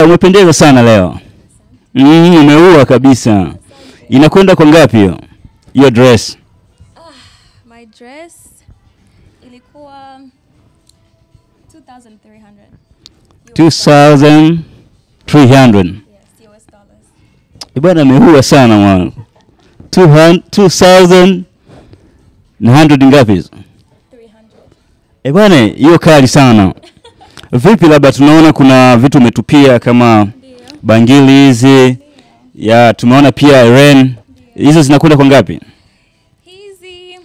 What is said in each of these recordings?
Umependeza sana leo. Umeua kabisa. Inakwenda kwa ngapi hiyo? Your dress. My dress ilikuwa 2,300. 2,300. Yes, US dollars. Bwana ameua sana mwanangu. 2,100 ngapi hizo? 300. Bwana hiyo kali sana. Vipi labda tunaona kuna vitu umetupia kama bangili hizi. Ya tumeona pia Ren. Hizo zinakwenda kwa ngapi? Hizi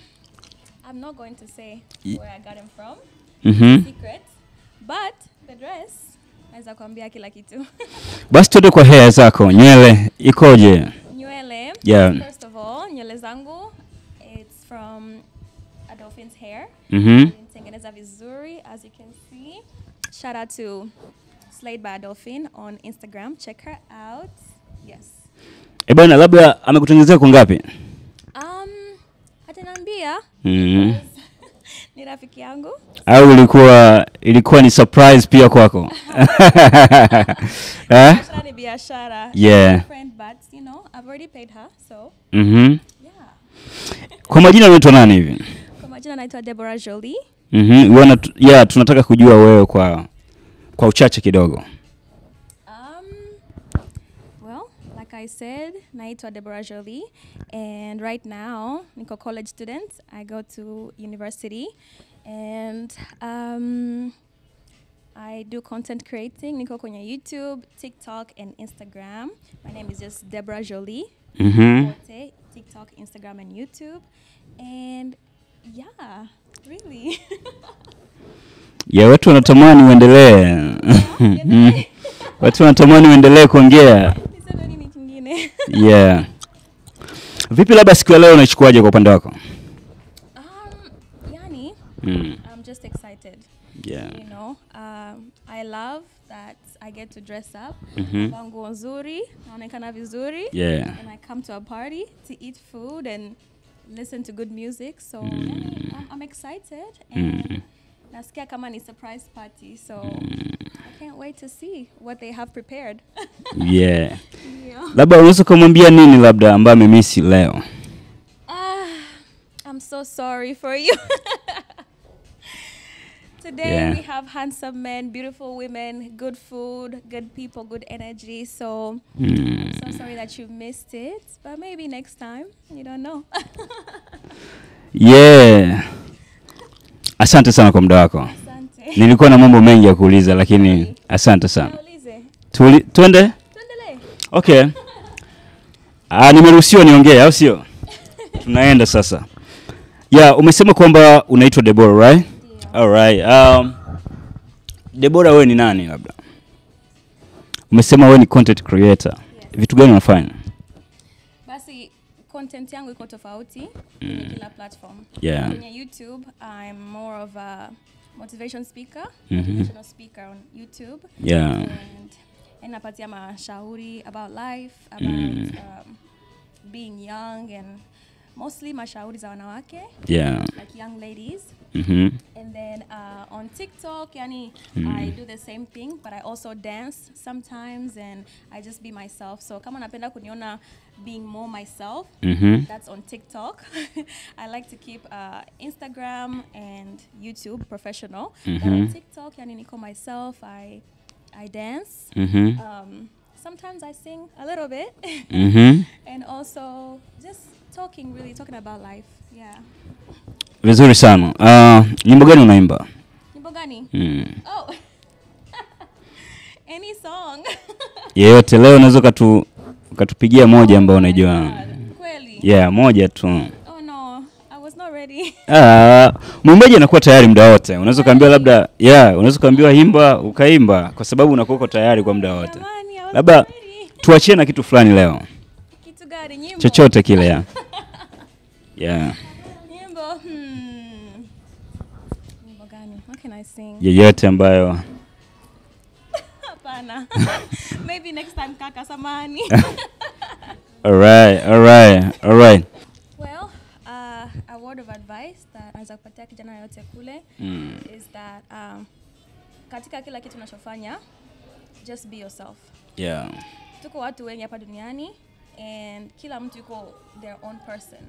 I'm not going to say where I got them from. Secret. But the dress naweza kuambia kila kitu. Basi tuende kwa hair zako. Nywele ikoje? Nywele. Yeah. First of all, nywele zangu it's from Adolphine's hair. Tengeneza vizuri as you can see. Shout out to Slayed by Adolphine on Instagram. Check her out. Yes. Bwana labda amekutengenezea kwa ngapi? Hataniambia. Ni rafiki yangu. Au ilikuwa ni surprise pia kwako? Biashara ni biashara. Yeah. Friend, but you know, I've already paid her, so. Yeah. Kwa majina unaitwa nani hivi? Kwa majina naitwa Deborah Jolie. Tunataka kujua wewe kwa uchache kidogo. Well, like I said, naitwa Deborah Jolie, and right now, niko college student. I go to university, and I do content creating. Niko kwenye YouTube, TikTok, and Instagram. My name is just Deborah Jolie. TikTok, Instagram, and YouTube, and yeah, really. Ya watu wanatamani uendelee. Watu wanatamani uendelee kuongea. Niseme nini kingine? Yeah. Vipi labda siku ya leo unaichukuaje kwa upande wako? Yani, I'm just excited. Yeah. You know, I love that I get to dress up. Nguo nzuri, naonekana vizuri. Yeah. And I come to a party to eat food and listen to good music. So, I'm excited. And nasikia kama ni surprise party. So, I can't wait to see what they have prepared. Yeah. Labda unaweza kumwambia nini labda ambaye amemiss leo? I'm so sorry for you. Today we have handsome men, beautiful women, good food, good people, good energy. So I'm so sorry that you missed it, but maybe next time. You don't know. Yeah. Asante sana kwa muda wako. Asante. Nilikuwa na mambo mengi ya kuuliza lakini asante sana. Twende? Tuendelee. Okay. Nimeruhusiwa niongee au sio? Tunaenda sasa. Yeah, umesema kwamba unaitwa Deborah, right? All right. Deborah wewe ni nani labda? Umesema wewe ni content creator. Yes. Vitu gani unafanya? Basi content yangu iko tofauti kwenye kila platform. Yeah. Kwenye YouTube, I'm more of a motivation speaker, motivational speaker on YouTube. Yeah. And napatia mashauri about life, about being young, and mostly mashauri za wanawake. Yeah. Like young ladies. And then on TikTok, I do the same thing, but I also dance sometimes, and I just be myself. So kama napenda kuniona being more myself, that's on TikTok. I like to keep Instagram and YouTube professional. But on TikTok, niko myself. I dance. Sometimes I sing a little bit. And also just talking about life. Yeah. Vizuri sana. Nyimbo gani unaimba? Nyimbo gani? Oh. Any song. Yeyote leo unaweza ukatupigia moja ambayo unajua. Kweli? Yeah, moja tu. Oh no, I was not ready. Mwimbaji anakuwa tayari muda wote. Unaweza kaambiwa labda, unaweza kaambiwa imba, ukaimba kwa sababu unakuwa tayari kwa muda wote. Labda tuachie na kitu fulani leo. Kitu gani? Nyimbo? Chochote kile ya. Yeah. Nyimbo. Nyimbo gani? What can I sing? Yeyote ambayo. Hapana. Maybe next time kaka samani. All right. Well, a word of advice that naweza kupatia kijana yote kule is that katika kila kitu unachofanya, just be yourself. Yeah. Tuko watu wengi hapa duniani and kila mtu yuko their own person.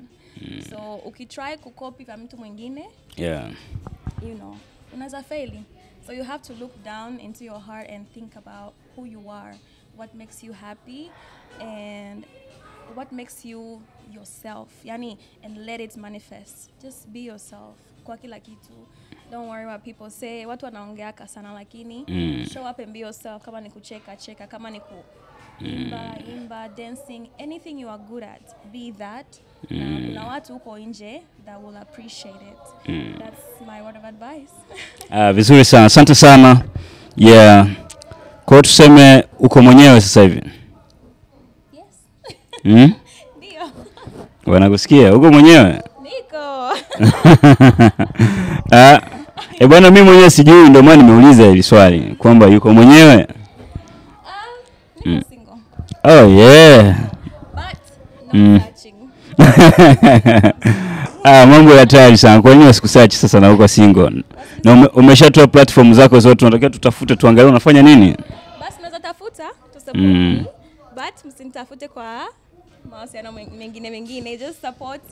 So ukitry kucopy kwa mtu mwingine, Yeah. you know, unaweza fail. So you have to look down into your heart and think about who you are, what makes you happy and what makes you yourself. Yani, and let it manifest. Just be yourself. Kwa kila kitu. Don't worry what people say. Watu wanaongeaka sana lakini show up and be yourself. Kama ni kucheka, cheka. Kama ni imba, dancing, anything you are good at, be that. Na watu huko nje that will appreciate it. That's my word of advice. Vizuri sana. Asante sana. Yeah. Kwa tuseme uko mwenyewe sasa hivi. Yes. Ndio. Wanakusikia uko mwenyewe? Niko. Bwana mimi mwenyewe sijui, ndio maana nimeuliza hili swali kwamba yuko mwenyewe. Niko single. Oh yeah. But not searching. Mambo ya hatari sana. Kwa nini wasikusearch sasa na uko single? Na umeshatoa platform zako zote, unataka tutafute tuangalie unafanya nini? Basi naweza tafuta tuseme but msinitafute kwa mahusiano mengine, just support